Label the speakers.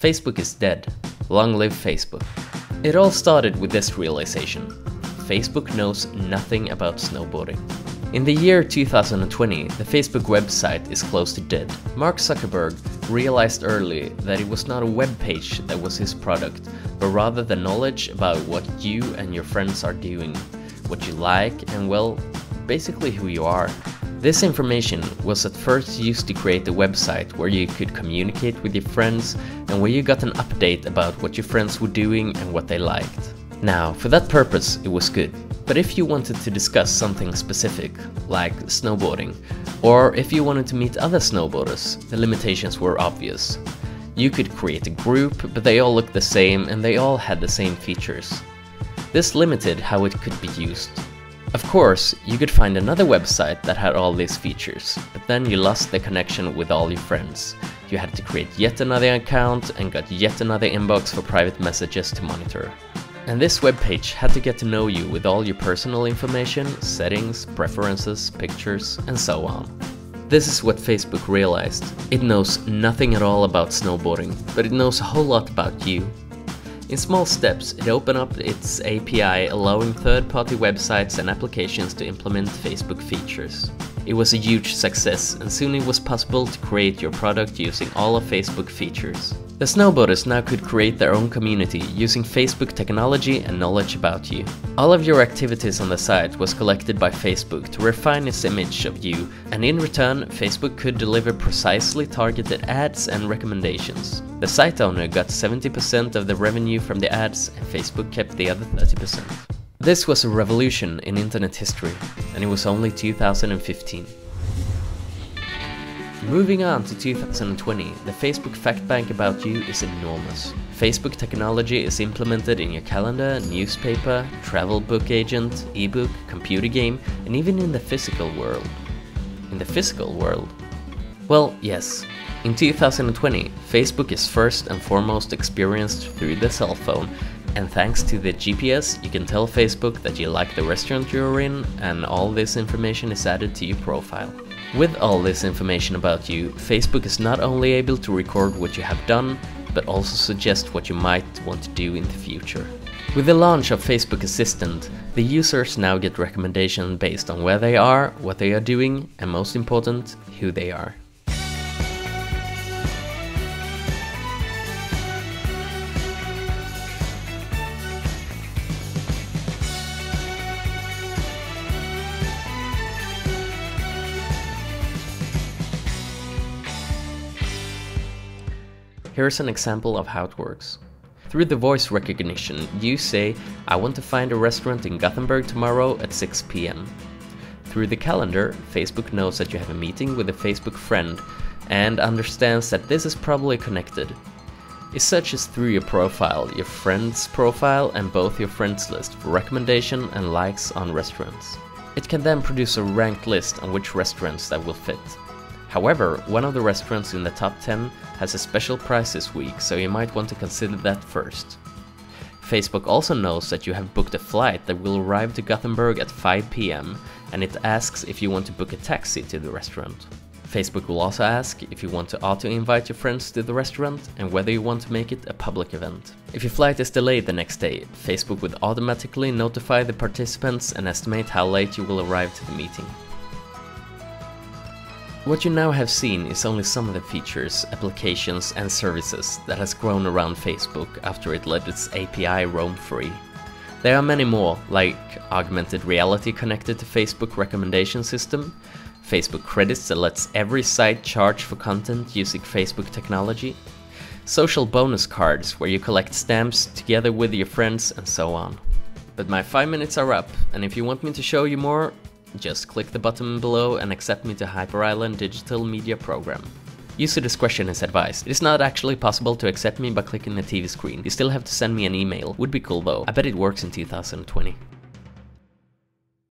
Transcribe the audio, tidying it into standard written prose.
Speaker 1: Facebook is dead. Long live Facebook. It all started with this realization. Facebook knows nothing about snowboarding. In the year 2020, the Facebook website is close to dead. Mark Zuckerberg realized early that it was not a web page that was his product, but rather the knowledge about what you and your friends are doing, what you like, and well, basically who you are. This information was at first used to create a website where you could communicate with your friends and where you got an update about what your friends were doing and what they liked. Now, for that purpose, it was good. But if you wanted to discuss something specific, like snowboarding, or if you wanted to meet other snowboarders, the limitations were obvious. You could create a group, but they all looked the same and they all had the same features. This limited how it could be used. Of course, you could find another website that had all these features, but then you lost the connection with all your friends. You had to create yet another account and got yet another inbox for private messages to monitor. And this webpage had to get to know you with all your personal information, settings, preferences, pictures, and so on. This is what Facebook realized. It knows nothing at all about snowboarding, but it knows a whole lot about you. In small steps, it opened up its API, allowing third-party websites and applications to implement Facebook features. It was a huge success, and soon it was possible to create your product using all of Facebook features. The snowboarders now could create their own community using Facebook technology and knowledge about you. All of your activities on the site was collected by Facebook to refine its image of you, and in return, Facebook could deliver precisely targeted ads and recommendations. The site owner got 70% of the revenue from the ads, and Facebook kept the other 30%. This was a revolution in internet history, and it was only 2015. Moving on to 2020, the Facebook fact bank about you is enormous. Facebook technology is implemented in your calendar, newspaper, travel book agent, ebook, computer game, and even in the physical world. In the physical world? Well, yes. In 2020, Facebook is first and foremost experienced through the cell phone, and thanks to the GPS, you can tell Facebook that you like the restaurant you're in, and all this information is added to your profile. With all this information about you, Facebook is not only able to record what you have done, but also suggest what you might want to do in the future. With the launch of Facebook Assistant, the users now get recommendations based on where they are, what they are doing, and most important, who they are. Here's an example of how it works. Through the voice recognition, you say, "I want to find a restaurant in Gothenburg tomorrow at 6 p.m. Through the calendar, Facebook knows that you have a meeting with a Facebook friend and understands that this is probably connected. It searches through your profile, your friend's profile, and both your friends list for recommendation and likes on restaurants. It can then produce a ranked list on which restaurants that will fit. However, one of the restaurants in the top 10 has a special price this week, so you might want to consider that first. Facebook also knows that you have booked a flight that will arrive to Gothenburg at 5 p.m. and it asks if you want to book a taxi to the restaurant. Facebook will also ask if you want to auto-invite your friends to the restaurant and whether you want to make it a public event. If your flight is delayed the next day, Facebook would automatically notify the participants and estimate how late you will arrive to the meeting. What you now have seen is only some of the features, applications and services that has grown around Facebook after it let its API roam free. There are many more, like augmented reality connected to Facebook recommendation system, Facebook credits that lets every site charge for content using Facebook technology, social bonus cards where you collect stamps together with your friends, and so on. But my 5 minutes are up, and if you want me to show you more, just click the button below and accept me to Hyper Island Digital Media Program. User discretion is advised. It is not actually possible to accept me by clicking the TV screen. You still have to send me an email. Would be cool though. I bet it works in 2020.